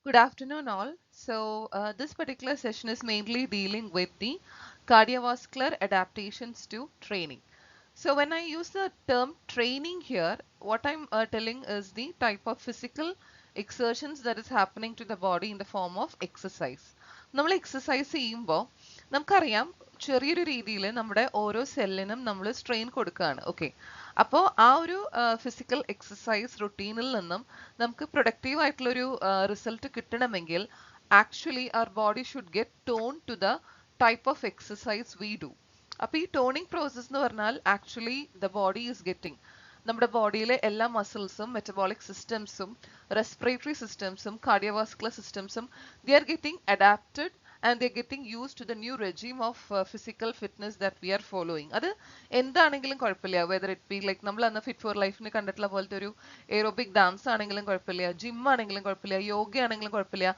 Good afternoon, all. This particular session is mainly dealing with the cardiovascular adaptations to training. So, when I use the term training here, what I'm telling is the type of physical exertions that is happening to the body in the form of exercise. നമ്മൾ exercise ചെയ്യുമ്പോൾ നമുക്കറിയാം ചെറിയൊരു രീതിയിൽ നമ്മുടെ ഓരോ സെല്ലിനും നമ്മൾ strain കൊടുക്കുകയാണ്. Okay, അപ്പോൾ ആ ഒരു ഫിസിക്കൽ എക്സസൈസ് റുട്ടീനിൽ നിന്നും നമുക്ക് പ്രൊഡക്റ്റീവ് ആയിട്ടുള്ളൊരു റിസൾട്ട് കിട്ടണമെങ്കിൽ actually our body should get tone to the type of exercise we do. അപ്പോൾ ഈ ടോണിങ് പ്രോസസ് എന്ന് പറഞ്ഞാൽ actually the body is getting നമ്മുടെ ബോഡിയിലെ എല്ലാ മസിൽസും മെറ്റബോളിക് സിസ്റ്റംസും റെസ്പിറേറ്ററി സിസ്റ്റംസും കാർഡിയോവാസ്കുലർ സിസ്റ്റംസും they are getting adapted and they're getting used to the new regime of physical fitness that we are following. അത് എന്താണെങ്കിലും കുഴപ്പമില്ല, വെദർ ഇറ്റ് ബി ലൈക്ക് നമ്മൾ അന്ന് ഫിറ്റ് ഫോർ ലൈഫിന് കണ്ടിട്ടുള്ള പോലത്തെ ഒരു എയറോബിക് ഡാൻസ് ആണെങ്കിലും കുഴപ്പമില്ല, ജിം ആണെങ്കിലും കുഴപ്പമില്ല, യോഗ ആണെങ്കിലും കുഴപ്പമില്ല.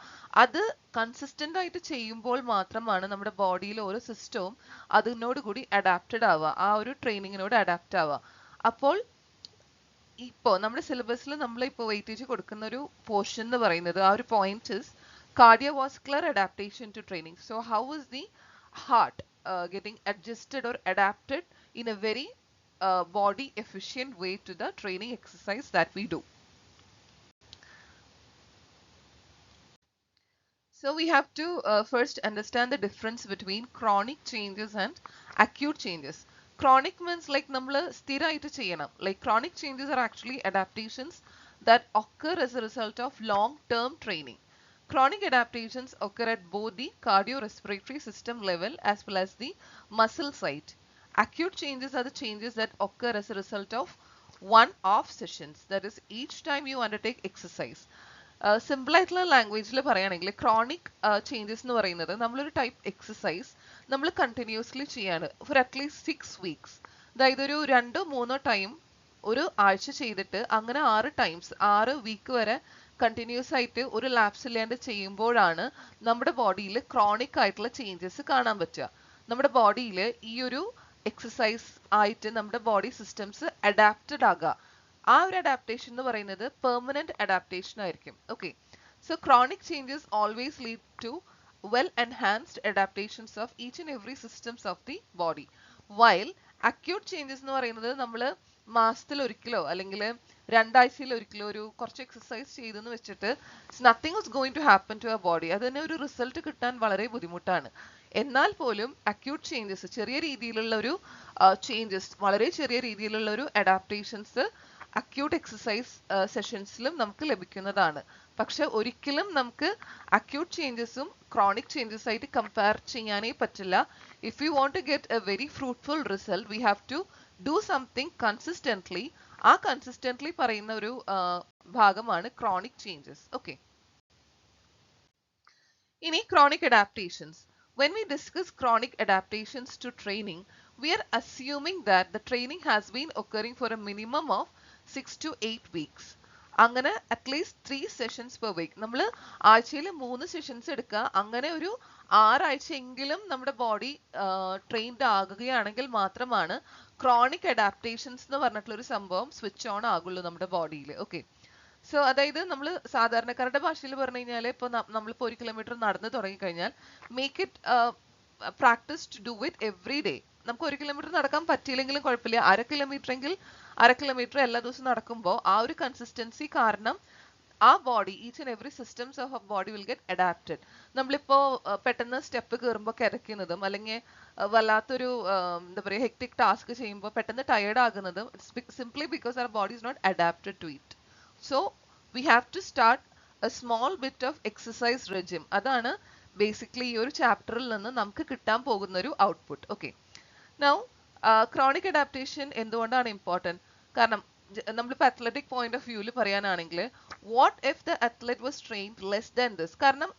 അത് കൺസിസ്റ്റന്റ് ആയിട്ട് ചെയ്യുമ്പോൾ മാത്രമാണ് നമ്മുടെ ബോഡിയിലെ ഓരോ സിസ്റ്റവും അതിനോട് കൂടി അഡാപ്റ്റഡ് ആവുക, ആ ഒരു ട്രെയിനിങ്ങിനോട് അഡാപ്റ്റ് ആവുക. അപ്പോൾ ഇപ്പോൾ നമ്മുടെ സിലബസിൽ നമ്മൾ ഇപ്പോൾ വെയിറ്റേജ് കൊടുക്കുന്ന ഒരു പോർഷൻ എന്ന് പറയുന്നത് ആ ഒരു point is cardiovascular adaptation to training. So how is the heart getting adjusted or adapted in a very body efficient way to the training exercise that we do? So we have to first understand the difference between chronic changes and acute changes. Chronic means like നമ്മൾ സ്ഥിരമായിട്ട് ചെയ്യണം. Like chronic changes are actually adaptations that occur as a result of long-term training. Chronic adaptations occur at both the cardiorespiratory system level as well as the muscle site. Acute changes are the changes that occur as a result of one-off sessions. That is, each time you undertake exercise. Simple ആയിട്ടുള്ള ലാംഗ്വേജിൽ പറയുകയാണെങ്കിൽ chronic changes എന്ന് പറയുന്നത് നമ്മളൊരു type exercise നമ്മൾ continuously ചെയ്യാണ് for at least 6 weeks. അതായത് ഒരു 2-3 ടൈം ഒരു ആഴ്ച ചെയ്തിട്ട് അങ്ങനെ 6 ടൈംസ് 6 വീക്ക് വരെ കണ്ടിന്യൂസ് ആയിട്ട് ഒരു ലാപ്സ് ഇല്ലാണ്ട് ചെയ്യുമ്പോഴാണ് നമ്മുടെ ബോഡിയിൽ ക്രോണിക് ആയിട്ടുള്ള ചേഞ്ചസ് കാണാൻ പറ്റുക. നമ്മുടെ ബോഡിയിൽ ഈ ഒരു എക്സസൈസ് ആയിട്ട് നമ്മുടെ ബോഡി സിസ്റ്റംസ് അഡാപ്റ്റഡ് ആകുക. ആ ഒരു അഡാപ്റ്റേഷൻ എന്ന് പറയുന്നത് പെർമനന്റ് അഡാപ്റ്റേഷൻ ആയിരിക്കും. Okay, so chronic changes always lead to well enhanced adaptations of each and every systems of the body. While acute changes എന്ന് പറയുന്നത് നമ്മൾ മാസത്തിൽ ഒരിക്കലോ അല്ലെങ്കിൽ 2 ആഴ്ചയിൽ ഒരിക്കലോ ഒരു കുറച്ച് എക്സസൈസ് ചെയ്തെന്ന് വെച്ചിട്ട് nothing is going to happen to our body. അതിന് ഒരു റിസൾട്ട് കിട്ടാൻ വളരെ ബുദ്ധിമുട്ടാണ്. എന്നാൽ പോലും അക്യൂട്ട് ചേഞ്ചസ്, ചെറിയ രീതിയിലുള്ള ഒരു ചേഞ്ചസ്, വളരെ ചെറിയ രീതിയിലുള്ള ഒരു അഡാപ്റ്റേഷൻസ് അക്യൂട്ട് എക്സസൈസ് സെഷൻസിലും നമുക്ക് ലഭിക്കുന്നതാണ്. പക്ഷെ ഒരിക്കലും നമുക്ക് അക്യൂട്ട് ചേഞ്ചസും ക്രോണിക് ചേഞ്ചസ് ആയിട്ട് കമ്പയർ ചെയ്യാനേ പറ്റില്ല. If you want to get a very fruitful result we have to do something consistently. ആ കൺസിസ്റ്റന്റ്ലി പറയുന്ന ഒരു ഭാഗമാണ് ക്രോണിക് ചേഞ്ചസ്. ഓക്കെ, ഇനി chronic adaptations. When we discuss chronic adaptations to training, we are assuming that the training has been occurring for a minimum of 6 to 8 weeks. അങ്ങനെ at least 3 sessions per week. നമ്മൾ ആഴ്ചയിൽ 3 sessions എടുക്കുക. അങ്ങനെ ഒരു 6 ആഴ്ചയെങ്കിലും നമ്മുടെ body trained ആകുകയാണെങ്കിൽ മാത്രമാണ് chronic adaptations എന്ന് പറഞ്ഞിട്ടുള്ള ഒരു സംഭവം സ്വിച്ച് ഓൺ ആകുള്ളൂ നമ്മുടെ ബോഡിയിൽ. ഓക്കെ, സോ അതായത് നമ്മൾ സാധാരണക്കാരുടെ ഭാഷയിൽ പറഞ്ഞു കഴിഞ്ഞാൽ ഇപ്പോൾ നമ്മളിപ്പോൾ 1 കിലോമീറ്റർ നടന്ന് തുടങ്ങിക്കഴിഞ്ഞാൽ make it practice to do it every day. നമുക്ക് 1 കിലോമീറ്റർ നടക്കാൻ പറ്റിയില്ലെങ്കിലും കുഴപ്പമില്ല, 1/2 കിലോമീറ്റർ എങ്കിൽ 1/2 കിലോമീറ്റർ എല്ലാ ദിവസവും നടക്കുമ്പോൾ ആ ഒരു കൺസിസ്റ്റൻസി കാരണം ആ body each and every systems of A body will get adapted. നമ്മളിപ്പോ പെട്ടെന്ന് സ്റ്റെപ്പ് കയറുമ്പോൾ കിതയ്ക്കുന്നതും അല്ലെങ്കിൽ വല്ലാത്തൊരു എന്താ പറയുക ഹെക്ടിക് ടാസ്ക് ചെയ്യുമ്പോൾ പെട്ടെന്ന് ടയേർഡ് ആകുന്നതും simply because our body is not adapted to it. So we have to start a small bit of exercise regime. അതാണ് ബേസിക്കലി ഈ ഒരു ചാപ്റ്ററിൽ നിന്ന് നമുക്ക് കിട്ടാൻ പോകുന്ന ഒരു output. Okay, now chronic adaptation എന്തുകൊണ്ടാണ് ഇമ്പോർട്ടൻറ്റ്? കാരണം നമ്മളിപ്പോൾ അത്ലറ്റിക് പോയിന്റ് ഓഫ് വ്യൂവിൽ പറയാനാണെങ്കിൽ what if the athlete was trained less than this? കാരണം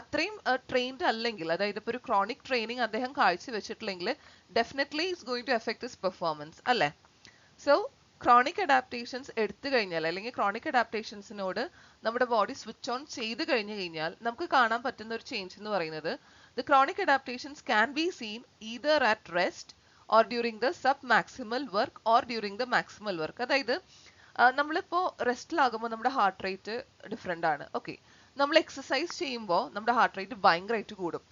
അത്രയും ട്രെയിൻഡ് അല്ലെങ്കിൽ, അതായത് ഇപ്പോൾ ഒരു ക്രോണിക് ട്രെയിനിങ് അദ്ദേഹം കാഴ്ചവെച്ചിട്ടില്ലെങ്കിൽ definitely it's going to effect his performance അല്ലേ? സോ ക്രോണിക് അഡാപ്റ്റേഷൻസ് എടുത്തു കഴിഞ്ഞാൽ അല്ലെങ്കിൽ ക്രോണിക് അഡാപ്റ്റേഷൻസിനോട് നമ്മുടെ ബോഡി സ്വിച്ച് ഓൺ ചെയ്ത് കഴിഞ്ഞു കഴിഞ്ഞാൽ നമുക്ക് കാണാൻ പറ്റുന്ന ഒരു ചേഞ്ച് എന്ന് പറയുന്നത് the chronic adaptations can be seen either at rest or during the sub maximal work or during the maximal work. അതായത് നമ്മളിപ്പോൾ റെസ്റ്റിലാകുമ്പോൾ നമ്മുടെ ഹാർട്ട് റേറ്റ് ഡിഫറെൻ്റ് ആണ്. ഓക്കെ, നമ്മൾ എക്സസൈസ് ചെയ്യുമ്പോൾ നമ്മുടെ ഹാർട്ട് റേറ്റ് ഭയങ്കരമായിട്ട് കൂടും.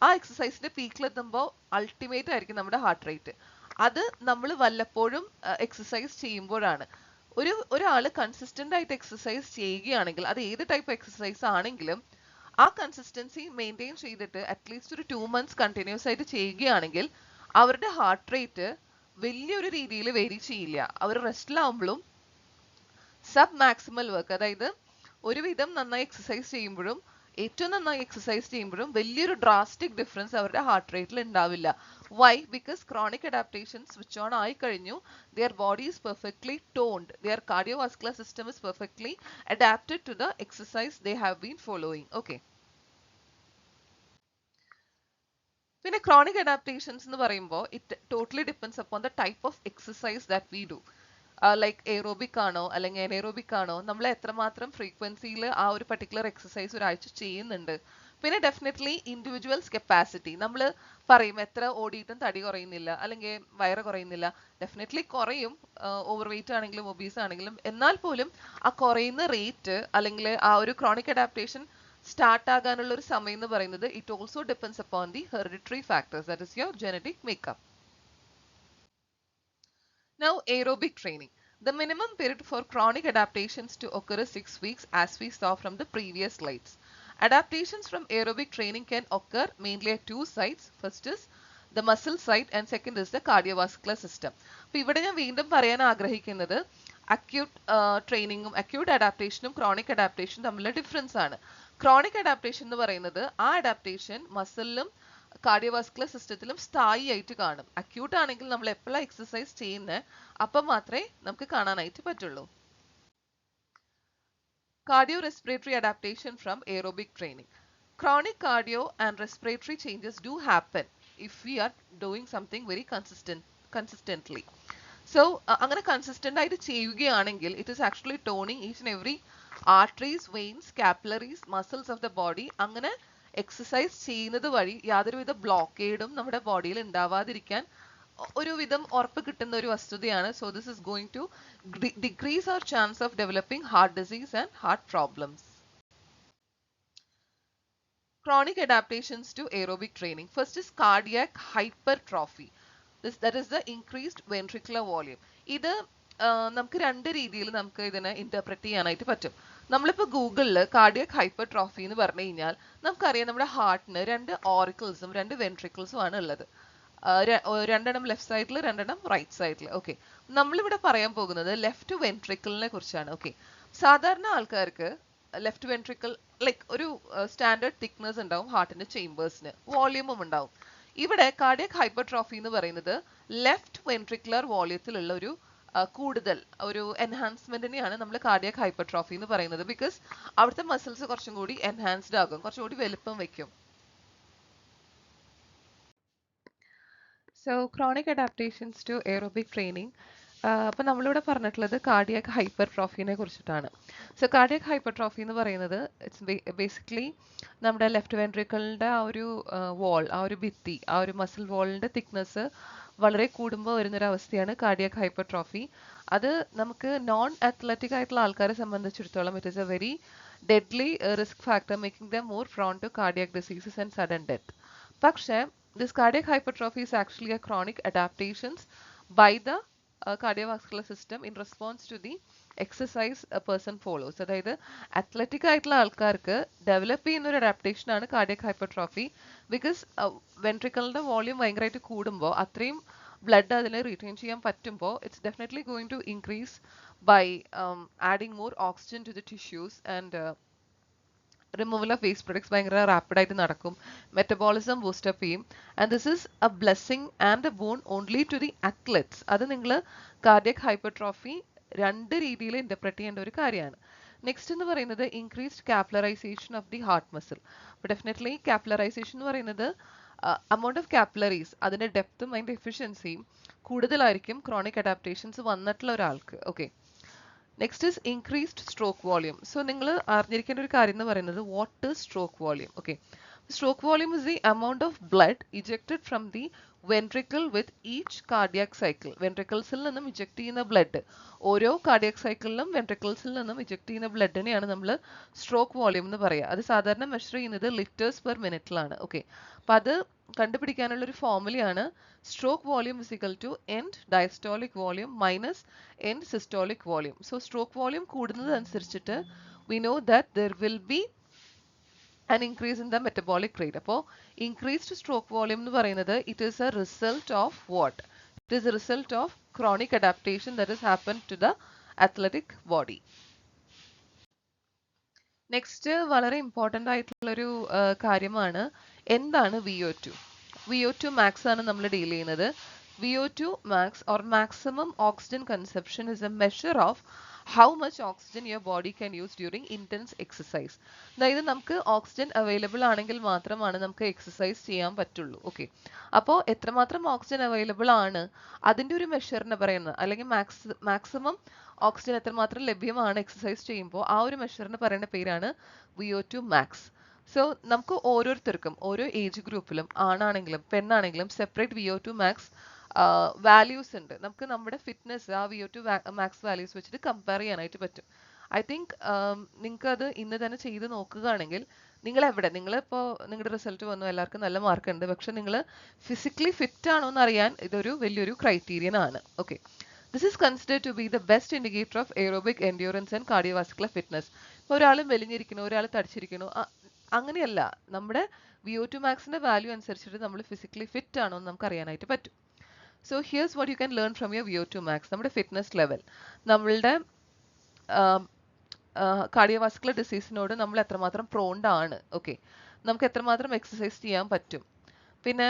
ആ എക്സസൈസിന്റെ പീക്കിലെത്തുമ്പോൾ അൾട്ടിമേറ്റ് ആയിരിക്കും നമ്മുടെ ഹാർട്ട് റേറ്റ്. അത് നമ്മൾ വല്ലപ്പോഴും എക്സസൈസ് ചെയ്യുമ്പോഴാണ്. ഒരാൾ കൺസിസ്റ്റന്റ് ആയിട്ട് എക്സസൈസ് ചെയ്യുകയാണെങ്കിൽ, അത് ഏത് ടൈപ്പ് എക്സസൈസ് ആണെങ്കിലും ആ കൺസിസ്റ്റൻസി മെയിൻറ്റെയിൻ ചെയ്തിട്ട് അറ്റ്ലീസ്റ്റ് ഒരു 2 months കണ്ടിന്യൂസ് ആയിട്ട് ചെയ്യുകയാണെങ്കിൽ അവരുടെ ഹാർട്ട് റേറ്റ് വലിയൊരു രീതിയിൽ വേരി ചെയ്യില്ല. അവർ റെസ്റ്റിലാവുമ്പോഴും സബ് മാക്സിമൽ വർക്ക്, അതായത് ഒരുവിധം നന്നായി എക്സസൈസ് ചെയ്യുമ്പോഴും ഏറ്റവും നന്നായി എക്സസൈസ് ചെയ്യുമ്പോഴും വലിയൊരു ഡ്രാസ്റ്റിക് ഡിഫറൻസ് അവരുടെ ഹാർട്ട് റേറ്റിൽ ഉണ്ടാവില്ല. Why? Because chronic adaptation switch on ആയി കഴിഞ്ഞു. Their body is perfectly toned, their cardiovascular system is perfectly adapted to the exercise they have been following. Okay, പിന്നെ ക്രോണിക് അഡാപ്റ്റേഷൻസ് എന്ന് പറയുമ്പോൾ it totally depends upon the type of exercise that we do. Like aerobic ആണോ അല്ലെങ്കിൽ anaerobic ആണോ, നമ്മൾ എത്രമാത്രം ഫ്രീക്വൻസിയിൽ ആ ഒരു പർട്ടിക്കുലർ എക്സസൈസ് ഒരാഴ്ച ചെയ്യുന്നുണ്ട്. പിന്നെ ഡെഫിനറ്റ്ലി ഇൻഡിവിജ്വൽസ് കപ്പാസിറ്റി. നമ്മൾ പറയും എത്ര ഓടിയിട്ടും തടി കുറയുന്നില്ല അല്ലെങ്കിൽ വയറ് കുറയുന്നില്ല. ഡെഫിനറ്റ്ലി കുറയും, ഓവർ വെയിറ്റ് ആണെങ്കിലും ഒബീസ് ആണെങ്കിലും. എന്നാൽ പോലും ആ കുറയുന്ന റേറ്റ് അല്ലെങ്കിൽ ആ ഒരു ക്രോണിക് അഡാപ്റ്റേഷൻ സ്റ്റാർട്ട് ആകാനുള്ള ഒരു സമയം എന്ന് പറയുന്നത് it also depends upon the hereditary factors, that is your genetic makeup. Now, aerobic training. The minimum period for chronic adaptations to occur is 6 weeks, as we saw from the previous slides. Adaptations from aerobic training can occur mainly at 2 sites. First is the muscle site and second is the cardiovascular system. അപ്പോൾ ഇവിടെ ഞാൻ വീണ്ടും പറയാൻ ആഗ്രഹിക്കുന്നത് acute ട്രെയിനിങ്ങും acute അഡാപ്റ്റേഷനും chronic അഡാപ്റ്റേഷനും തമ്മിലുള്ള difference ആണ്. Chronic adaptation എന്ന് പറയുന്നത് ആ അഡാപ്റ്റേഷൻ മസിലിലും കാർഡിയോവാസ്കുലർ സിസ്റ്റത്തിലും സ്ഥായി ആയിട്ട് കാണും. അക്യൂട്ട് ആണെങ്കിൽ നമ്മൾ എപ്പോഴാണ് എക്സസൈസ് ചെയ്യുന്നത് അപ്പം മാത്രമേ നമുക്ക് കാണാനായിട്ട് പറ്റുള്ളൂ. Cardio respiratory adaptation from aerobic training. Chronic cardio and respiratory changes do happen if we are doing something very consistently. So അങ്ങനെ കൺസിസ്റ്റന്റ് ആയിട്ട് ചെയ്യുകയാണെങ്കിൽ it is actually toning each and every arteries, veins, capillaries, muscles of the body. അങ്ങനെ exercise ചെയ്യുന്നത് വഴി യാതൊരുവിധ ബ്ലോക്കേഡും നമ്മുടെ ബോഡിയിൽ ഉണ്ടാവാതിരിക്കാൻ ഒരുവിധം ഉറപ്പ് കിട്ടുന്ന ഒരു വസ്തുതയാണ്. So this is going to decrease our chance of developing heart disease and heart problems. Chronic adaptations to aerobic training. First is cardiac hypertrophy. That is the increased ventricular volume. ഇത് നമുക്ക് രണ്ട് രീതിയിൽ നമുക്ക് ഇതിനെ ഇന്റർപ്രറ്റ് ചെയ്യാനായിട്ട് പറ്റും. നമ്മളിപ്പോൾ ഗൂഗിളിൽ കാർഡിയക് ഹൈപ്പർട്രോഫി എന്ന് പറഞ്ഞു കഴിഞ്ഞാൽ നമുക്കറിയാം നമ്മുടെ ഹാർട്ടിന് 2 ഓറിക്കിൾസും 2 വെൻട്രിക്കിൾസും ആണ് ഉള്ളത്. രണ്ടെണ്ണം ലെഫ്റ്റ് സൈഡിൽ, രണ്ടെണ്ണം റൈറ്റ് സൈഡിൽ. ഓക്കെ, നമ്മളിവിടെ പറയാൻ പോകുന്നത് ലെഫ്റ്റ് വെൻട്രിക്കിളിനെ കുറിച്ചാണ്. ഓക്കെ, സാധാരണ ആൾക്കാർക്ക് ലെഫ്റ്റ് വെൻട്രിക്കിൾ ലൈക്ക് ഒരു സ്റ്റാൻഡേർഡ് തിക്നെസ് ഉണ്ടാവും ഹാർട്ടിന്റെ ചേംബേഴ്സിന്, വോള്യൂമും ഉണ്ടാവും. ഇവിടെ കാർഡിയക് ഹൈപ്പർട്രോഫി എന്ന് പറയുന്നത് ലെഫ്റ്റ് വെൻട്രിക്കുലർ വോള്യത്തിലുള്ള ഒരു കൂടുതൽ ഒരു എൻഹാൻസ്മെന്റിനെയാണ് നമ്മൾ കാർഡിയക് ഹൈപ്പർട്രോഫി എന്ന് പറയുന്നത്. ബിക്കോസ് അവിടുത്തെ മസിൽസ് കുറച്ചും കൂടി എൻഹാൻസ്ഡ് ആകും, കുറച്ചും കൂടി വലുപ്പം വെക്കും. So chronic adaptations to aerobic training. അപ്പോൾ നമ്മളിവിടെ പറഞ്ഞിട്ടുള്ളത് കാർഡിയക് ഹൈപ്പർട്രോഫിനെ കുറിച്ചിട്ടാണ്. സോ കാർഡിയക് ഹൈപ്പർട്രോഫി എന്ന് പറയുന്നത് ഇറ്റ്സ് ബേസിക്കലി നമ്മുടെ ലെഫ്റ്റ് വെൻട്രിക്കിളിൻ്റെ ആ ഒരു വാൾ, ആ ഒരു ഭിത്തി, ആ ഒരു മസിൽ വാളിൻ്റെ തിക്നെസ് വളരെ കൂടുമ്പോൾ വരുന്നൊരവസ്ഥയാണ് കാർഡിയക് ഹൈപ്പർട്രോഫി. അത് നമുക്ക് നോൺ അത്ലറ്റിക് ആയിട്ടുള്ള ആൾക്കാരെ സംബന്ധിച്ചിടത്തോളം it is a very deadly risk factor, making them more prone to cardiac diseases and sudden death. പക്ഷേ this cardiac hypertrophy is actually a chronic adaptations by the cardiovascular system in response to the exercise a person follows. അതായത് athletic ആയിട്ടുള്ള ആൾക്കാർക്ക് develop ചെയ്യുന്ന ഒരു adaptation ആണ് cardiac hypertrophy. Because വെൻട്രിക്കിളിന്റെ volume ഭയങ്കരമായിട്ട് കൂടുമ്പോൾ അത്രയും ബ്ലഡ് അതിനെ റീറ്റെയിൻ ചെയ്യാൻ പറ്റുമ്പോൾ it's definitely going to increase by adding more oxygen to the tissues and removal of waste products ഭയങ്കര റാപ്പിഡായിട്ട് നടക്കും, മെറ്റബോളിസം ബൂസ്റ്റപ്പ് ചെയ്യും. And this is a blessing and a boon only to the athletes. അത് നിങ്ങൾ cardiac hypertrophy രണ്ട് രീതിയിൽ interpret ചെയ്യേണ്ട ഒരു കാര്യമാണ്. നെക്സ്റ്റ് എന്ന് പറയുന്നത് increased capillarisation of the heart muscle. അപ്പോൾ ഡെഫിനറ്റ്ലി കാപ്പിലറൈസേഷൻ എന്ന് പറയുന്നത് amount of capillaries, അതിന്റെ ഡെപ്തും അതിന്റെ എഫിഷ്യൻസിയും കൂടുതലായിരിക്കും ക്രോണിക് അഡാപ്റ്റേഷൻസ് വന്നിട്ടുള്ള ഒരാൾക്ക്. Okay, next is increased stroke volume. So നിങ്ങൾ അറിഞ്ഞിരിക്കേണ്ട ഒരു കാര്യം എന്ന് പറയുന്നത് what is stroke volume. Okay, stroke volume is the amount of blood ejected from the ventricle with each cardiac cycle. വെൻട്രിക്കിൾസിൽ നിന്നും ഇജക്ട് ചെയ്യുന്ന ബ്ലഡ്, ഓരോ കാർഡിയാക് സൈക്കിളിലും വെൻട്രിക്കിൾസിൽ നിന്നും ഇജക്ട് ചെയ്യുന്ന ബ്ലഡിനെയാണ് നമ്മൾ സ്ട്രോക്ക് വോളിയം എന്ന് പറയുക. അത് സാധാരണ മെഷർ ചെയ്യുന്നത് ലിറ്റേഴ്സ് പെർ മിനിറ്റിലാണ്. ഓക്കെ, അപ്പം അത് കണ്ടുപിടിക്കാനുള്ള ഒരു ഫോർമുലയാണ് stroke volume is equal to end diastolic volume minus end systolic volume. So stroke volume കൂടുന്നതനുസരിച്ചിട്ട് we know that there will be an increase in the metabolic rate. അപ്പോൾ increased stroke volume എന്ന് പറയുന്നത് it is a result of what? It is a result of chronic adaptation that has happened to the athletic body. Next വളരെ important ആയിട്ടുള്ളൊരു കാര്യമാണ് എന്താണ് VO2. VO2 max ആണ് നമ്മൾ deal ചെയ്യുന്നത്. VO2 max or maximum oxygen consumption is a measure of how much oxygen your body can use during intense exercise. അതായത് നമുക്ക് oxygen available ആണെങ്കിൽ മാത്രമാണ് നമുക്ക് എക്സസൈസ് ചെയ്യാൻ പറ്റുള്ളൂ. ഓക്കെ, അപ്പോൾ എത്രമാത്രം ഓക്സിജൻ അവൈലബിൾ ആണ് അതിൻ്റെ ഒരു മെഷറിനെ പറയുന്നത്, അല്ലെങ്കിൽ മാക്സിമം ഓക്സിജൻ എത്രമാത്രം ലഭ്യമാണ് എക്സസൈസ് ചെയ്യുമ്പോൾ ആ ഒരു മെഷറിന് പറയുന്ന പേരാണ് VO2 max. സോ നമുക്ക് ഓരോരുത്തർക്കും ഓരോ ഏജ് ഗ്രൂപ്പിലും ആണാണെങ്കിലും പെണ്ണാണെങ്കിലും സെപ്പറേറ്റ് VO2 max വാല്യൂസ് ഉണ്ട്. നമുക്ക് നമ്മുടെ ഫിറ്റ്നസ് ആ VO2 max വാല്യൂസ് വെച്ചിട്ട് കമ്പയർ ചെയ്യാനായിട്ട് പറ്റും. ഐ തിങ്ക് നിങ്ങൾക്ക് അത് ഇന്ന് തന്നെ ചെയ്ത് നോക്കുകയാണെങ്കിൽ നിങ്ങളിപ്പോൾ നിങ്ങളുടെ റിസൾട്ട് വന്നു, എല്ലാവർക്കും നല്ല മാർക്ക് ഉണ്ട്, പക്ഷെ നിങ്ങൾ ഫിസിക്കലി ഫിറ്റ് ആണോ എന്ന് അറിയാൻ ഇതൊരു വലിയൊരു ക്രൈറ്റീരിയൻ ആണ്. Okay, this is considered to be the best indicator of aerobic endurance and cardiovascular fitness. ഇപ്പോൾ ഒരാൾ മെലിഞ്ഞിരിക്കണോ ഒരാൾ തടിച്ചിരിക്കണോ അങ്ങനെയല്ല, നമ്മുടെ VO2 maxന്റെ വാല്യൂ അനുസരിച്ചിട്ട് നമ്മൾ ഫിസിക്കലി ഫിറ്റ് ആണോ എന്ന് നമുക്ക് അറിയാനായിട്ട് പറ്റും. So here's what you can learn from your VO2 max. നമ്മുടെ ഫിറ്റ്നസ് ലെവൽ, നമ്മളുടെ കാർഡിയോവാസ്കുലർ ഡിസീസിനോട് നമ്മൾ എത്രമാത്രം പ്രോൺഡ് ആണ്, ഓക്കെ, നമുക്ക് എത്രമാത്രം എക്സസൈസ് ചെയ്യാൻ പറ്റും, പിന്നെ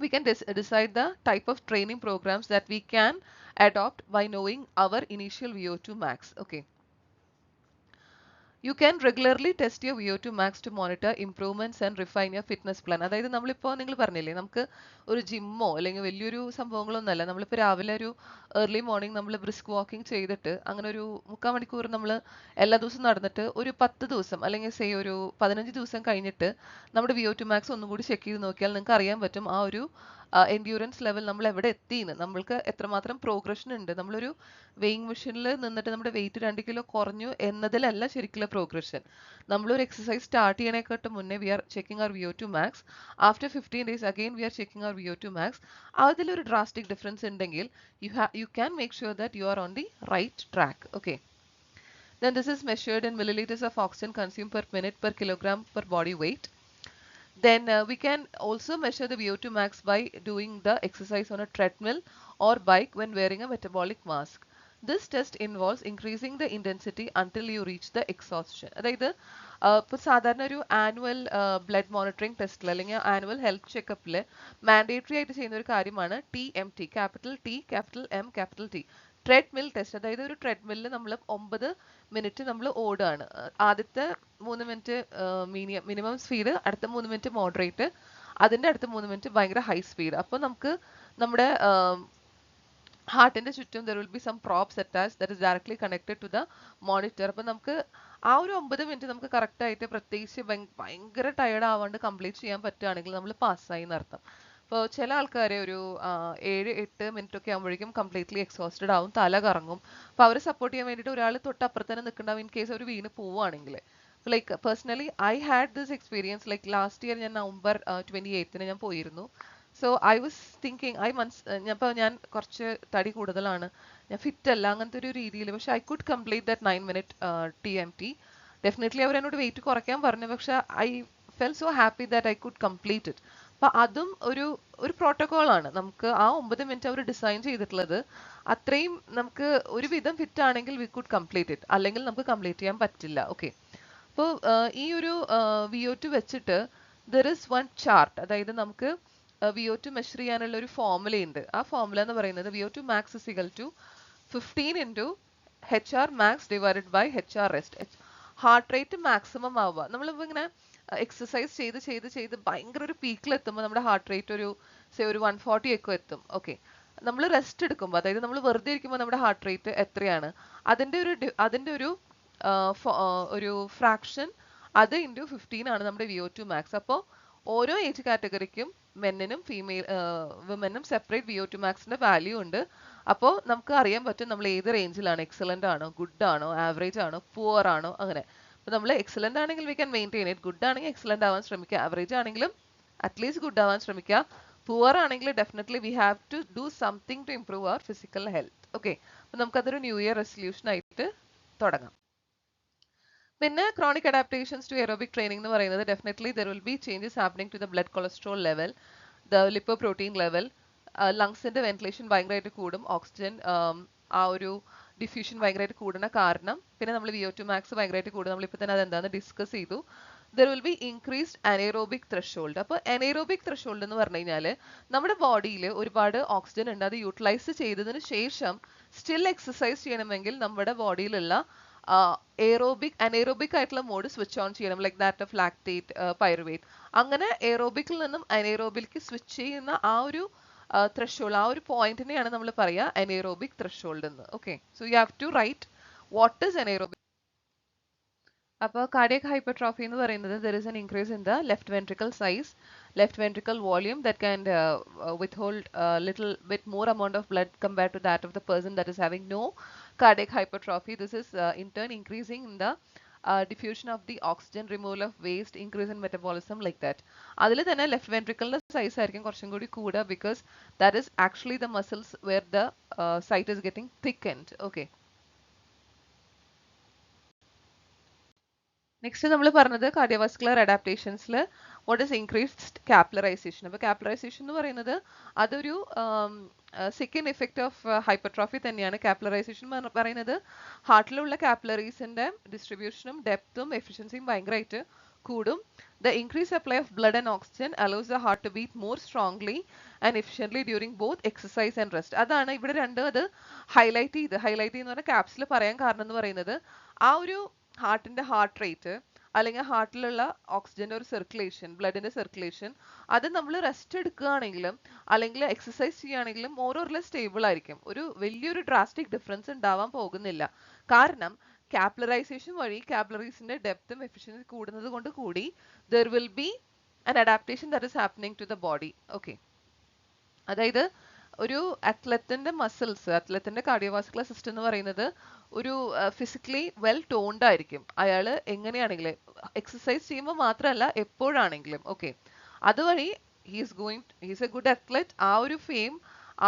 we can decide the type of training programs that we can adopt by knowing our initial VO2 max. Okay, you can regularly test your VO2 max to monitor improvements and refine your fitness plan. അതായത് നമ്മളിപ്പോൾ നിങ്ങൾ പറഞ്ഞില്ലേ, നമുക്ക് ഒരു ജിമ്മോ അല്ലെങ്കിൽ വലിയൊരു സംഭവങ്ങളൊന്നുമല്ല, നമ്മളിപ്പോൾ രാവിലെ ഒരു ഏർലി മോർണിംഗ് നമ്മൾ ബ്രിസ്ക് വാക്കിംഗ് ചെയ്തിട്ട് അങ്ങനെ ഒരു 3/4 മണിക്കൂർ നമ്മൾ എല്ലാ ദിവസവും നടന്നിട്ട് ഒരു 10 ദിവസം അല്ലെങ്കിൽ സേ ഒരു 15 ദിവസം കഴിഞ്ഞിട്ട് നമ്മുടെ VO2 max ഒന്നും കൂടി ചെക്ക് ചെയ്ത് നോക്കിയാൽ നിങ്ങൾക്ക് അറിയാൻ പറ്റും ആ ഒരു എൻഡ്യൂറൻസ് ലെവൽ നമ്മൾ എവിടെ എത്തിയെന്ന്, നമ്മൾക്ക് എത്രമാത്രം പ്രോഗ്രഷൻ ഉണ്ട്. നമ്മളൊരു വെയിങ് മെഷീനിൽ നിന്നിട്ട് നമ്മുടെ വെയിറ്റ് 2 കിലോ കുറഞ്ഞു എന്നതിലല്ല ശരിക്കുള്ള പ്രോഗ്രഷൻ. നമ്മളൊരു എക്സസൈസ് സ്റ്റാർട്ട് ചെയ്യണേക്കാട്ട് മുന്നേ we are checking our VO2 max. After 15 days again we are checking our VO2 max. അതിലൊരു ഡ്രാസ്റ്റിക് ഡിഫറൻസ് ഉണ്ടെങ്കിൽ you can make sure that you are on the right track. Okay, then this is measured in milliliters of oxygen consumed per minute per kilogram per body weight. Then we can also measure the VO2 max by doing the exercise on a treadmill or bike when wearing a metabolic mask. This test involves increasing the intensity until you reach the exhaustion. അതായത് ഇപ്പോൾ സാധാരണ ഒരു annual blood monitoring ടെസ്റ്റിൽ അല്ലെങ്കിൽ annual health ചെക്കപ്പിൽ mandatory ആയിട്ട് ചെയ്യുന്ന ഒരു കാര്യമാണ് TMT, capital T capital M capital T, treadmill test. അതായത് ഒരു ട്രെഡ്മില്ലിൽ നമ്മൾ 9 മിനിറ്റ് നമ്മൾ ഓടുകയാണ്. ആദ്യത്തെ 3 മിനിറ്റ് മിനിമം സ്പീഡ്, അടുത്ത 3 മിനിറ്റ് മോഡറേറ്റ്, അതിൻ്റെ അടുത്ത 3 മിനിറ്റ് ഭയങ്കര ഹൈ സ്പീഡ്. അപ്പോൾ നമുക്ക് നമ്മുടെ ഹാർട്ടിന്റെ ചുറ്റും there will be some props attached that is directly connected to the monitor. അപ്പോൾ നമുക്ക് ആ ഒരു 9 മിനിറ്റ് നമുക്ക് കറക്റ്റ് ആയിട്ട് പ്രത്യേകിച്ച് ഭയങ്കര ടയർഡ് ആവാണ്ട് കംപ്ലീറ്റ് ചെയ്യാൻ പറ്റുകയാണെങ്കിൽ നമ്മൾ പാസ്സായി എന്നർത്ഥം. ഇപ്പോൾ ചില ആൾക്കാരെ ഒരു 7-8 മിനിറ്റ് ഒക്കെ ആകുമ്പോഴേക്കും കംപ്ലീറ്റ്ലി എക്സോസ്റ്റഡ് ആവും, തല കറങ്ങും. അപ്പോൾ അവരെ സപ്പോർട്ട് ചെയ്യാൻ വേണ്ടിയിട്ട് ഒരാൾ തൊട്ടപ്പുറത്ത് തന്നെ നിൽക്കണ്ടാവും ഇൻ കേസ് അവർ വീണ് പോവുകയാണെങ്കിൽ. Like personally I had this experience. Like last year ഞാൻ നവംബർ 28 ഞാൻ പോയിരുന്നു. സോ ഐ വാസ് തിങ്കിങ് ഞാൻ കുറച്ച് തടി കൂടുതലാണ്, ഞാൻ ഫിറ്റ് അല്ല അങ്ങനത്തെ ഒരു രീതിയിൽ, പക്ഷെ I could complete that 9 minute TMT. Definitely അവർ എന്നോട് വെയിറ്റ് കുറയ്ക്കാൻ പറഞ്ഞു, പക്ഷെ I felt so happy that I could complete it. അപ്പം അതും ഒരു പ്രോട്ടോകോളാണ്. നമുക്ക് ആ 9 മിനിറ്റ് അവർ ഡിസൈൻ ചെയ്തിട്ടുള്ളത് അത്രയും നമുക്ക് ഒരുവിധം ഫിറ്റ് ആണെങ്കിൽ വി കുഡ് കംപ്ലീറ്റ് ഇറ്റ്, അല്ലെങ്കിൽ നമുക്ക് കംപ്ലീറ്റ് ചെയ്യാൻ പറ്റില്ല. ഓക്കെ, അപ്പോൾ ഈ ഒരു VO2 വെച്ചിട്ട് ദർ ഇസ് വൺ ചാർട്ട്. അതായത് നമുക്ക് VO2 മെഷർ ചെയ്യാനുള്ള ഒരു ഫോർമുല ഉണ്ട്. ആ ഫോർമുല എന്ന് പറയുന്നത് VO2 max is equal to 15 into HR max divided by HR rest. Heart rate maximum ആവുക. നമ്മളിപ്പോൾ ഇങ്ങനെ എക്സസൈസ് ചെയ്ത് ഭയങ്കര ഒരു പീക്കിൽ എത്തുമ്പോൾ നമ്മുടെ ഹാർട്ട് റേറ്റ് ഒരു 140 ഒക്കെ എത്തും. ഓക്കെ, നമ്മൾ റെസ്റ്റ് എടുക്കുമ്പോൾ, അതായത് നമ്മൾ വെറുതെ ഇരിക്കുമ്പോൾ നമ്മുടെ ഹാർട്ട് റേറ്റ് എത്രയാണ്, അതിൻ്റെ ഒരു ഫ്രാക്ഷൻ അത് ഇൻറ്റു 15 ആണ് നമ്മുടെ VO2 max. അപ്പോൾ ഓരോ ഏജ് കാറ്റഗറിക്കും മെന്നിനും വിമനും സെപ്പറേറ്റ് VO2 മാക്സിന്റെ വാല്യൂ ഉണ്ട്. അപ്പോൾ നമുക്ക് അറിയാൻ പറ്റും നമ്മൾ ഏത് റേഞ്ചിലാണ്, എക്സലന്റ് ആണോ, ഗുഡ് ആണോ, ആവറേജ് ആണോ, പുവർ ആണോ, അങ്ങനെ. അപ്പോൾ നമ്മൾ എക്സലന്റ് ആണെങ്കിൽ we can maintain it, good ആണെങ്കിൽ എക്സലന്റ് ആവാൻ ശ്രമിക്കുക, ആവറേജ് ആണെങ്കിലും അറ്റ്ലീസ്റ്റ് ഗുഡ് ആവാൻ ശ്രമിക്കുക, പുവർ ആണെങ്കിൽ definitely we have to do something to improve our physical health. Okay, അപ്പോൾ നമുക്കതൊരു ന്യൂ ഇയർ റെസൊല്യൂഷൻ ആയിട്ട് തുടങ്ങാം. പിന്നെ chronic adaptations to aerobic training എന്ന് പറയുന്നത് definitely there will be changes happening to the blood cholesterol level, the lipoprotein level, ലങ്സിന്റെ ventilation ഭയങ്കരമായിട്ട് കൂടും, ഓക്സിജൻ ആ ഒരു ഡിഫ്യൂഷൻ ഭയങ്കരമായിട്ട് കൂടുന്ന കാരണം. പിന്നെ നമ്മൾ VO2 മാക്സ് ഭയങ്കരമായിട്ട് കൂടും, നമ്മളിപ്പോൾ തന്നെ അതെന്താണെന്ന് ഡിസ്കസ് ചെയ്തു. There will B increased anaerobic threshold. അപ്പോൾ അനേറോബിക് ത്രഷോൾഡ് എന്ന് പറഞ്ഞു കഴിഞ്ഞാൽ നമ്മുടെ ബോഡിയിൽ ഒരുപാട് ഓക്സിജൻ ഉണ്ട്, അത് യൂട്ടിലൈസ് ചെയ്തതിന് ശേഷം സ്റ്റിൽ എക്സസൈസ് ചെയ്യണമെങ്കിൽ നമ്മുടെ ബോഡിയിലുള്ള അനേറോബിക് ആയിട്ടുള്ള മോഡ് സ്വിച്ച് ഓൺ ചെയ്യണം, like that of lactate, pyruvate. അങ്ങനെ എറോബിക്കിൽ നിന്നും അനേറോബിലേക്ക് സ്വിച്ച് ചെയ്യുന്ന ആ ഒരു ത്രഷോൾഡ്, ആ ഒരു പോയിന്റിനെയാണ് നമ്മൾ പറയുക അനേറോബിക് ത്രഷോൾഡ് എന്ന്. Okay, so you have to write what is anaerobic. അപ്പോൾ കാർഡിയക് ഹൈപ്പർട്രോഫി എന്ന് പറയുന്നത് there is an increase in the left ventricle size, left ventricle volume that can withhold a little bit more amount of blood compared to that of the person that is having no cardiac hypertrophy. This is in turn increasing in the diffusion of the oxygen, removal of waste, increase in metabolism, like that. അതിൽ തന്നെ left വെൻട്രിക്കലിന്റെ size ആയിരിക്കും കുറച്ചും കൂടി കൂടുക, because that is actually the muscles where the site is getting thickened. Okay. Next നമ്മൾ പറഞ്ഞത് cardiovascular അഡാപ്റ്റേഷൻസിൽ what is increased കാപ്പിലറൈസേഷൻ. അപ്പോൾ കാപ്പിലറൈസേഷൻ എന്ന് പറയുന്നത് അതൊരു സെക്കൻഡ് ഇഫക്റ്റ് ഓഫ് ഹൈപ്പർട്രോഫി തന്നെയാണ്. കാപ്പിലറൈസേഷൻ പറയുന്നത് ഹാർട്ടിലുള്ള കാപ്പിലറീസിന്റെ ഡിസ്ട്രിബ്യൂഷനും ഡെപ്തും എഫിഷ്യൻസിയും ഭയങ്കരമായിട്ട് കൂടും. The increased supply of blood and oxygen allows the heart to beat more strongly and efficiently during both exercise and rest. അതാണ് ഇവിടെ രണ്ടും അത് ഹൈലൈറ്റ് ചെയ്യുന്ന പറഞ്ഞാൽ ക്യാപ്സിൽ പറയാൻ കാരണം എന്ന് പറയുന്നത് ആ ഒരു ഹാർട്ടിന്റെ ഹാർട്ട് റേറ്റ് അല്ലെങ്കിൽ ഹാർട്ടിലുള്ള ഓക്സിജന്റെ ഒരു സർക്കുലേഷൻ, ബ്ലഡിന്റെ സർക്കുലേഷൻ, അത് നമ്മൾ റെസ്റ്റ് എടുക്കുകയാണെങ്കിലും അല്ലെങ്കിൽ എക്സസൈസ് ചെയ്യുകയാണെങ്കിലും ഓരോരോ സ്റ്റേബിൾ ആയിരിക്കും. ഒരു വലിയൊരു ഡ്രാസ്റ്റിക് ഡിഫറൻസ് ഉണ്ടാവാൻ പോകുന്നില്ല. കാരണം കാപ്പിലറൈസേഷൻ വഴി കാപ്പിലറീസിന്റെ ഡെപ്തും എഫിഷ്യൻസി കൂടുന്നത് കൊണ്ട് കൂടി there will be an adaptation that is happening to the body. Okay, അതായത് ഒരു അത്ലറ്റിന്റെ മസിൽസ്, അത്ലറ്റിന്റെ കാർഡിയോവാസ്കുലർ സിസ്റ്റം എന്ന് പറയുന്നത് ഒരു ഫിസിക്കലി വെൽ ടോൺഡ് ആയിരിക്കും. അയാൾ എങ്ങനെയാണെങ്കിലും എക്സസൈസ് ചെയ്യുമ്പോൾ മാത്രമല്ല എപ്പോഴാണെങ്കിലും. ഓക്കെ, അതുവഴി ഹീസ് എ ഗുഡ് അത്ലറ്റ്. ആ ഒരു ഫെയിം,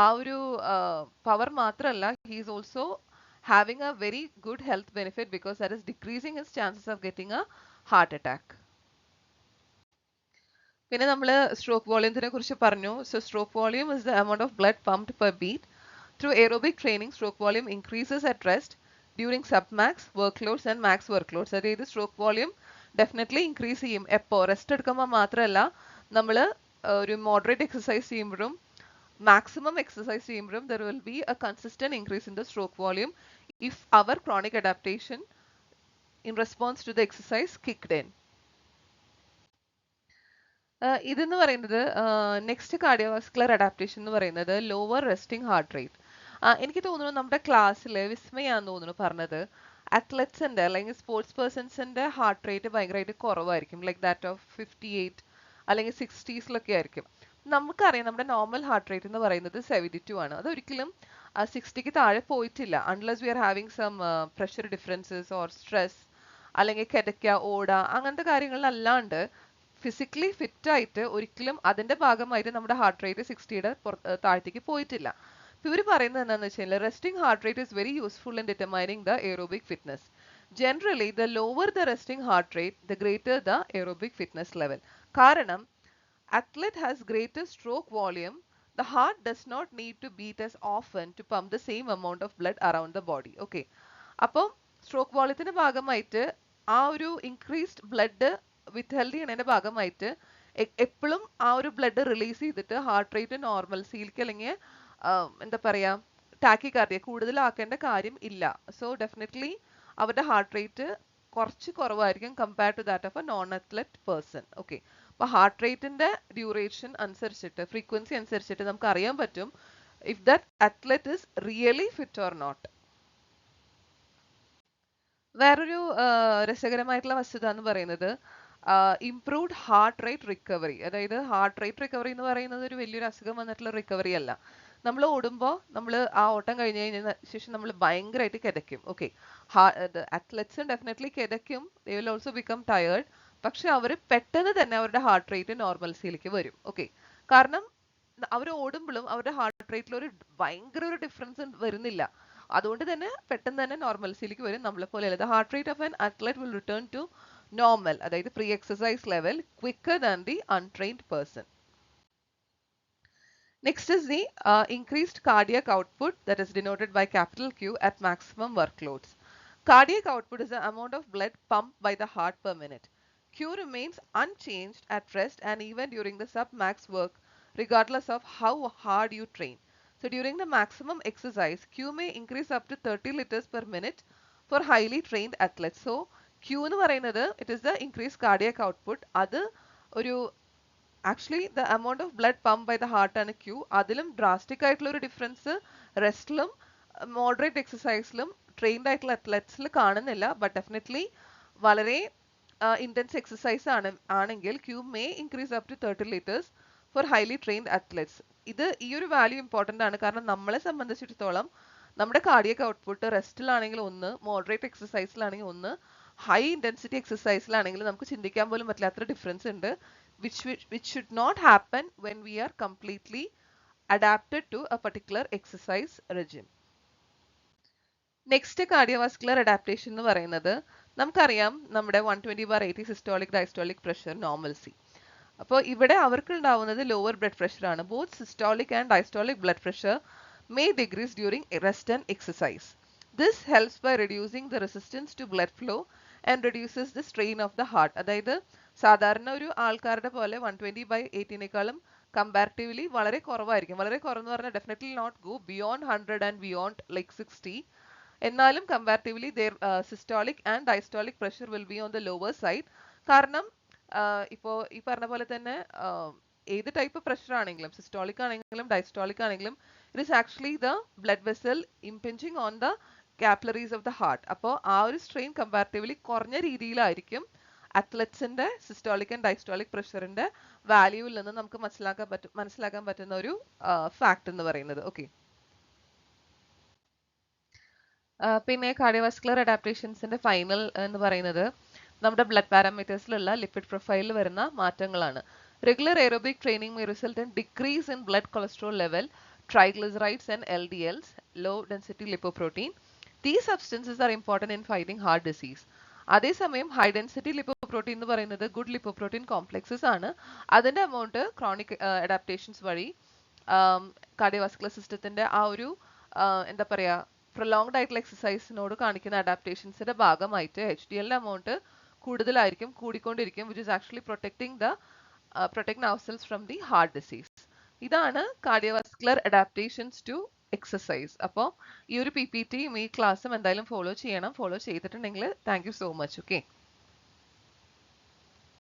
ആ ഒരു പവർ മാത്രമല്ല, he's also having a very good health benefit because that is decreasing his chances of getting a heart attack. പിന്നെ നമ്മൾ സ്ട്രോക്ക് വോളിയത്തിനെ കുറിച്ച് പറഞ്ഞു. So stroke volume is the amount of blood pumped per beat. Through aerobic training, stroke volume increases at rest, during submax workloads and max workloads. അതായത് stroke volume definitely increase ചെയ്യും. എപ്പോൾ rest എടുക്കുമ്പോൾ മാത്രമല്ല, നമ്മൾ ഒരു moderate exercise ചെയ്യുമ്പോഴും maximum exercise ചെയ്യുമ്പോഴും there will be a consistent increase in the stroke volume if our chronic adaptation in response to the exercise kicked in. ഇതെന്ന് പറയുന്നത് നെക്സ്റ്റ് കാർഡിയോവാസ്കുലർ അഡാപ്റ്റേഷൻ എന്ന് പറയുന്നത് ലോവർ റെസ്റ്റിംഗ് ഹാർട്ട് റേറ്റ്. എനിക്ക് തോന്നുന്നു നമ്മുടെ ക്ലാസ്സിൽ വിസ്മയാന്ന് തോന്നുന്നു പറഞ്ഞത് അത്ലറ്റ്സിന്റെ അല്ലെങ്കിൽ സ്പോർട്സ് പേഴ്സൺസിന്റെ ഹാർട്ട് റേറ്റ് ഭയങ്കരമായിട്ട് കുറവായിരിക്കും, ലൈക്ക് ദാറ്റ് ഓഫ് 58 അല്ലെങ്കിൽ 60s ആയിരിക്കും. നമുക്കറിയാം നമ്മുടെ നോർമൽ ഹാർട്ട് റേറ്റ് എന്ന് പറയുന്നത് 72 ആണ്. അതൊരിക്കലും 60ക്ക് താഴെ പോയിട്ടില്ല unless we are having some pressure differences or stress അല്ലെങ്കിൽ കിടക്കുക, ഓടുക, അങ്ങനത്തെ കാര്യങ്ങളിലല്ലാണ്ട് ഫിസിക്കലി ഫിറ്റ് ആയിട്ട് ഒരിക്കലും അതിന്റെ ഭാഗമായിട്ട് നമ്മുടെ ഹാർട്ട് റേറ്റ് 60യുടെ താഴത്തേക്ക് പോയിട്ടില്ല. ഇവർ പറയുന്നത് എന്താണെന്ന് വെച്ചാൽ resting heart rate is very useful in determining the aerobic fitness. Generally the lower the resting heart rate the greater the aerobic fitness level. കാരണം athlete has greater stroke volume, the heart does not need to beat as often to pump the same amount of blood around the body. Okay, അപ്പോൾ stroke വോളിയത്തിന്റെ ഭാഗമായിട്ട് ആ ഒരു increased blood withheld ചെയ്യുന്നതിന്റെ ഭാഗമായിട്ട് എപ്പോഴും ആ ഒരു ബ്ലഡ് റിലീസ് ചെയ്തിട്ട് ഹാർട്ട് റേറ്റ് നോർമൽസിയിലേക്ക് അല്ലെങ്കിൽ എന്താ പറയാ ടാക്കികാർഡിയ കൂടുതലാക്കേണ്ട കാര്യം ഇല്ല. സോ ഡെഫിനറ്റ്ലി അവരുടെ ഹാർട്ട് റേറ്റ് കുറച്ച് കുറവായിരിക്കും compare to that of a non athlete person. Okay, അപ്പൊ ഹാർട്ട് റേറ്റിന്റെ ഡ്യൂറേഷൻ അനുസരിച്ചിട്ട്, ഫ്രീക്വൻസി അനുസരിച്ചിട്ട് നമുക്ക് അറിയാൻ പറ്റും if that athlete is really fit or not. വേറൊരു രസകരമായിട്ടുള്ള വസ്തുത എന്ന് പറയുന്നത് ഇംപ്രൂവ്ഡ് ഹാർട്ട് റേറ്റ് റിക്കവറി. അതായത് ഹാർട്ട് റേറ്റ് റിക്കവറി എന്ന് പറയുന്നത് ഒരു വലിയൊരു അസുഖം വന്നിട്ടുള്ള റിക്കവറി അല്ല. നമ്മൾ ഓടുമ്പോൾ നമ്മൾ ആ ഓട്ടം കഴിഞ്ഞ് കഴിഞ്ഞ ശേഷം നമ്മൾ ഭയങ്കരമായിട്ട് കിതയ്ക്കും. ഓക്കെ, അത്ലറ്റ്സും ഡെഫിനറ്റ്ലി കിതയ്ക്കും, they will also become tired. പക്ഷെ അവർ പെട്ടെന്ന് തന്നെ അവരുടെ ഹാർട്ട് റേറ്റ് നോർമൽസിയിലേക്ക് വരും. ഓക്കെ, കാരണം അവർ ഓടുമ്പോഴും അവരുടെ ഹാർട്ട് റേറ്റിൽ ഒരു ഭയങ്കര ഒരു ഡിഫറൻസ് വരുന്നില്ല. അതുകൊണ്ട് തന്നെ പെട്ടെന്ന് തന്നെ നോർമൽസിയിലേക്ക് വരും. നമ്മളെ പോലെയല്ല. The heart rate of an athlete will return to normal, അതായത് pre exercise level, quicker than the untrained person. Next is the increased cardiac output, that is denoted by capital Q at maximum workloads. Cardiac output is the amount of blood pumped by the heart per minute. Q remains unchanged at rest and even during the sub-max work, regardless of how hard you train. So during the maximum exercise, Q may increase up to 30 liters per minute for highly trained athletes. So Q എന്ന് പറയുന്നത്, it is the increased cardiac output. അത് ഒരു actually the amount of blood pump by the heart ആണ് Q. അതിലും drastic ആയിട്ടുള്ള ഒരു difference റെസ്റ്റിലും moderate എക്സസൈസിലും ട്രെയിൻഡ് ആയിട്ടുള്ള അത്ലറ്റ്സിൽ കാണുന്നില്ല. ബട്ട് ഡെഫിനറ്റ്ലി വളരെ ഇന്റൻസ് എക്സസൈസ് ആണെങ്കിൽ Q may increase up to 30 liters for highly trained athletes. ഈ ഒരു വാല്യൂ ഇമ്പോർട്ടൻ്റ് ആണ്, കാരണം നമ്മളെ സംബന്ധിച്ചിടത്തോളം നമ്മുടെ കാർഡിയക് ഔട്ട്പുട്ട് റെസ്റ്റിലാണെങ്കിൽ ഒന്ന്, മോഡറേറ്റ് എക്സസൈസിലാണെങ്കിൽ ഒന്ന്, ഹൈ ഇന്റൻസിറ്റി എക്സസൈസിലാണെങ്കിൽ നമുക്ക് ചിന്തിക്കാൻ പോലും പറ്റില്ലാത്ത ഡിഫറൻസ് ഉണ്ട്, which should not happen when we are completely adapted to a particular exercise regime. Next cardiovascular adaptation എന്ന് പറയുന്നത്, നമുക്കറിയാം നമ്മുടെ 120/80 സിസ്റ്റോളിക് ഡയസ്റ്റോളിക് പ്രഷർ നോർമൽസി. അപ്പോൾ ഇവിടെ അവർക്ക് ഉണ്ടാവുന്നത് ലോവർ ബ്ലഡ് പ്രഷർ ആണ്. Both systolic and diastolic blood pressure may decrease during rest and exercise. This helps by reducing the resistance to blood flow and reduces the strain of the heart. അതായത് സാധാരണ ഒരു ആൾക്കാരുടെ പോലെ 120/80നേക്കാളും comparatively വളരെ കുറവായിരിക്കും. വളരെ കുറവെന്ന് പറഞ്ഞാൽ definitely not go beyond 100 and beyond like 60. എന്നാലും comparatively their systolic and diastolic pressure will be on the lower side. കാരണം ഇപ്പോൾ ഈ പറഞ്ഞ പോലെ തന്നെ ഏത് ടൈപ്പ് പ്രഷർ ആണെങ്കിലും, സിസ്റ്റോളിക് ആണെങ്കിലും ഡയസ്റ്റോളിക് ആണെങ്കിലും, it is actually the blood vessel impinging on the capillaries of the heart. അപ്പോൾ ആ ഒരു സ്ട്രെയിൻ കമ്പാരിറ്റീവ്ലി കുറഞ്ഞ രീതിയിലായിരിക്കും അത്ലറ്റ്സിന്റെ സിസ്റ്റോളിക് ആൻഡ് ഡയസ്റ്റോളിക് പ്രഷറിന്റെ വാല്യൂവിൽ നിന്ന് നമുക്ക് മനസ്സിലാക്കാൻ പറ്റുന്ന ഒരു ഫാക്ട് എന്ന് പറയുന്നത്. ഓക്കെ, പിന്നെ കാർഡിയോവാസ്കുലർ അഡാപ്റ്റേഷൻസിന്റെ ഫൈനൽ എന്ന് പറയുന്നത് നമ്മുടെ ബ്ലഡ് പാരാമീറ്റേഴ്സിലുള്ള ലിപ്പിഡ് പ്രൊഫൈലിൽ വരുന്ന മാറ്റങ്ങളാണ്. Regular aerobic training may result in decrease in blood cholesterol level, triglycerides and LDLs, low density lipoprotein. These substances are important in fighting heart disease. അതേസമയം ഹൈ ഡെൻസിറ്റി ലിപ്പോപ്രോട്ടീൻ എന്ന് പറയുന്നത് good lipoprotein complexes ആണ്. അതിന്റെ amount chronic adaptations വഴി cardiovascular സിസ്റ്റത്തിന്റെ ആ ഒരു എന്താ പറയാ പ്രൊലോങ്ഡ് ആയിട്ടുള്ള എക്സസൈസിനോട് കാണിക്കുന്ന അഡാപ്റ്റേഷൻസിന്റെ ഭാഗമായിട്ട് HDL എമൗണ്ട് കൂടുതലായിരിക്കും, കൂടിക്കൊണ്ടിരിക്കും, which is actually protecting ourselves from the heart disease. ഇതാണ് കാർഡിയോവാസ്കുലർ അഡാപ്റ്റേഷൻസ് ടു എക്സസൈസ്. അപ്പോൾ ഈ ഒരു PPT ഈ ക്ലാസ്സും എന്തായാലും ഫോളോ ചെയ്യണം. ഫോളോ ചെയ്തിട്ടുണ്ടെങ്കിൽ thank you so much. Okay.